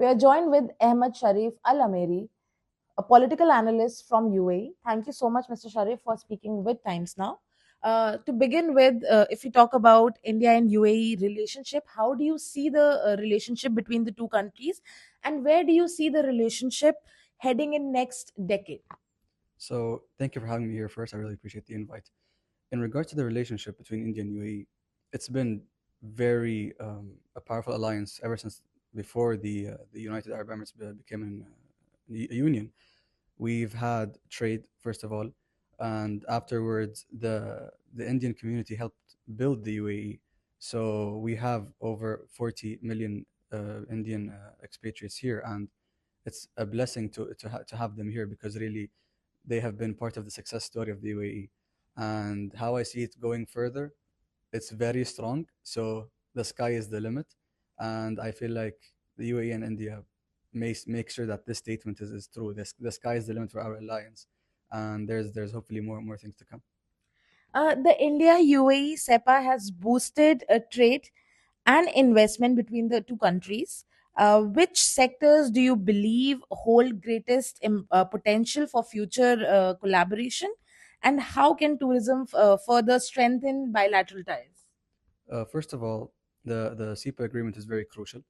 We are joined with Ahmad Sharif Al Ameri, a political analyst from UAE. Thank you so much, Mr. Sharif, for speaking with Times Now. To begin with, if we talk about India and UAE relationship, how do you see the relationship between the two countries, and where do you see the relationship heading in next decade? So thank you for having me here first. I really appreciate the invite. In regards to the relationship between India and UAE, it's been very a powerful alliance ever since before the United Arab Emirates became a union. We've had trade first of all, and afterwards the Indian community helped build the UAE. So we have over 40 million Indian expatriates here, and it's a blessing to have them here because really they have been part of the success story of the UAE. And how I see it going further, it's very strong. So the sky is the limit. And I feel like the UAE and India may make sure that this statement is true. The sky is the limit for our alliance. And there's hopefully more things to come. The India UAE CEPA has boosted trade and investment between the two countries. Which sectors do you believe hold greatest potential for future collaboration, and how can tourism further strengthen bilateral ties? First of all, the CEPA agreement is very crucial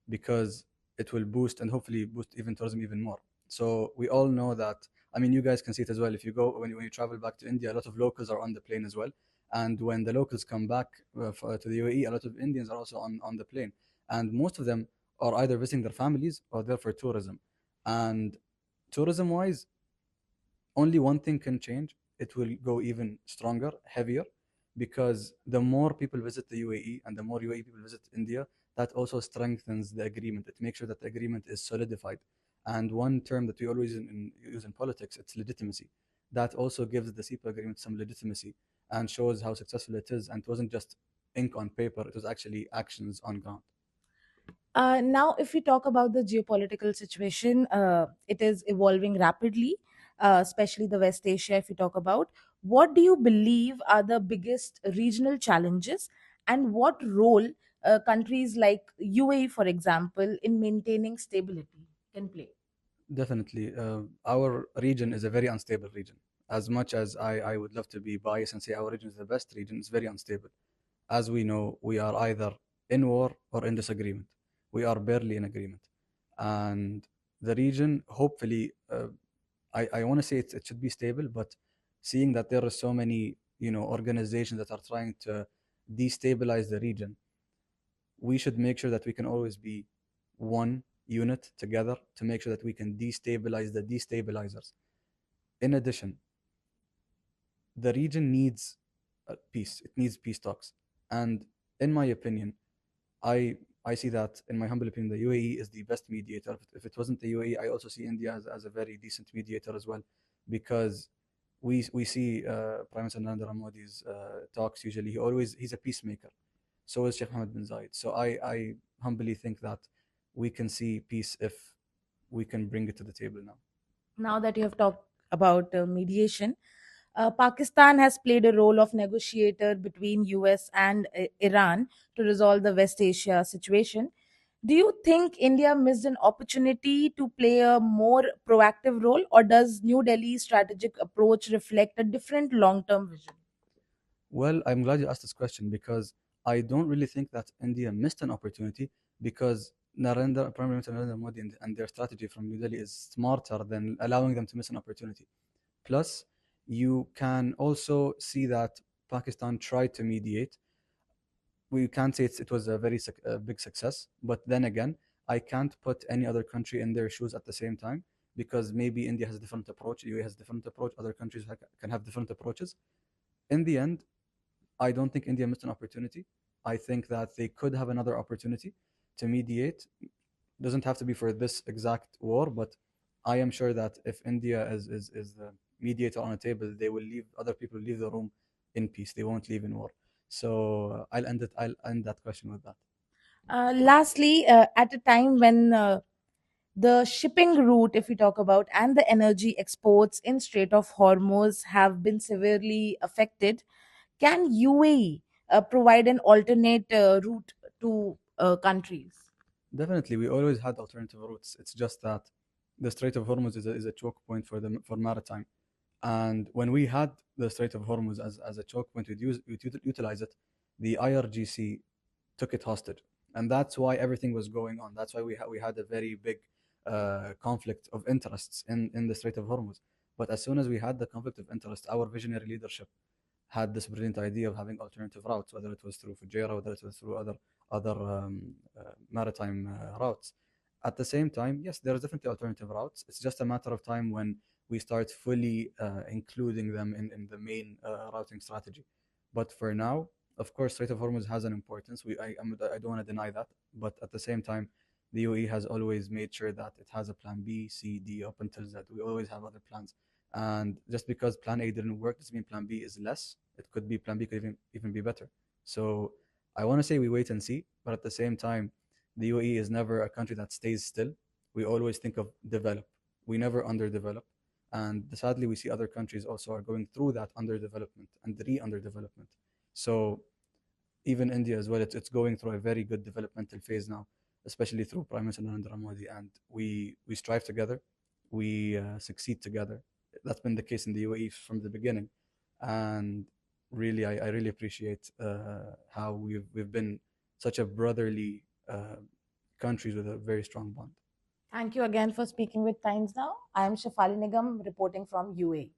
because it will boost and hopefully boost even tourism even more. So we all know that. I mean, you guys can see it as well. If you go when you travel back to India, a lot of locals are on the plane as well. And when the locals come back to the UAE, a lot of Indians are also on the plane, and most of them are either visiting their families or there for tourism. And tourism wise, only one thing can change. It will go even stronger, heavier, because the more people visit the UAE and the more UAE people visit India, that also strengthens the agreement. It makes sure that the agreement is solidified. And one term that we always use in politics, it's legitimacy. That also gives the CEPA agreement some legitimacy and shows how successful it is. And it wasn't just ink on paper, it was actually actions on ground. Now, if we talk about the geopolitical situation, it is evolving rapidly, especially the West Asia. If we talk about, what do you believe are the biggest regional challenges, and what role countries like UAE, for example, in maintaining stability can play? Definitely. Our region is a very unstable region. As much as I would love to be biased and say our region is the best region, it's very unstable. As we know, we are either in war or in disagreement. We are barely in agreement. And the region, hopefully, I want to say it should be stable, but seeing that there are so many, organizations that are trying to destabilize the region, we should make sure that we can always be one unit together to make sure that we can destabilize the destabilizers. In addition, the region needs peace. It needs peace talks. And in my opinion, I I see that in my humble opinion, the UAE is the best mediator. If it wasn't the UAE, I also see India as a very decent mediator as well, because we see Prime Minister Narendra Modi's talks usually. He's a peacemaker. So is Sheikh Mohammed bin Zayed. So I humbly think that we can see peace if we can bring it to the table now. Now that you have talked about mediation, Pakistan has played a role of negotiator between US and Iran to resolve the West Asia situation. Do you think India missed an opportunity to play a more proactive role, or does New Delhi's strategic approach reflect a different long term vision? Well, I'm glad you asked this question because I don't really think that India missed an opportunity because Prime Minister Narendra Modi and their strategy from New Delhi is smarter than allowing them to miss an opportunity. Plus, you can also see that Pakistan tried to mediate. We can't say it was a big success, but then again, I can't put any other country in their shoes at the same time because maybe India has a different approach, UAE has a different approach, other countries can have different approaches. In the end, I don't think India missed an opportunity. I think that they could have another opportunity to mediate. Doesn't have to be for this exact war, but I am sure that if India is the mediator on a table, they will leave other people leave the room in peace. They won't leave in war. So I'll end that question with that. Lastly, at a time when the shipping route, if we talk about, and the energy exports in Strait of Hormuz have been severely affected, can UAE provide an alternate route to countries? Definitely, we always had alternative routes. It's just that the Strait of Hormuz is a choke point for for maritime. And when we had the Strait of Hormuz as a choke point, we'd utilize it. The IRGC took it hostage, and that's why everything was going on. That's why we had a very big conflict of interests in the Strait of Hormuz. But as soon as we had the conflict of interest, our visionary leadership had this brilliant idea of having alternative routes, whether it was through Fujairah, whether it was through other maritime routes. At the same time, yes, there is definitely alternative routes. It's just a matter of time when we start fully including them in the main routing strategy. But for now, of course, Strait of Hormuz has an importance. I don't want to deny that. But at the same time, the UAE has always made sure that it has a plan B, C, D up until Z. We always have other plans. And just because plan A didn't work doesn't mean plan B is less. It could be plan B could even be better. So I want to say we wait and see, but at the same time, the UAE is never a country that stays still. We always think of develop. We never underdevelop. And sadly, we see other countries also are going through that underdevelopment and re-underdevelopment. So even India as well, it's going through a very good developmental phase now, especially through Prime Minister Narendra Modi. And we strive together, we succeed together. That's been the case in the UAE from the beginning, and really, I really appreciate how we've been such a brotherly countries with a very strong bond. Thank you again for speaking with Times Now. I am Shafali Nigam reporting from UAE.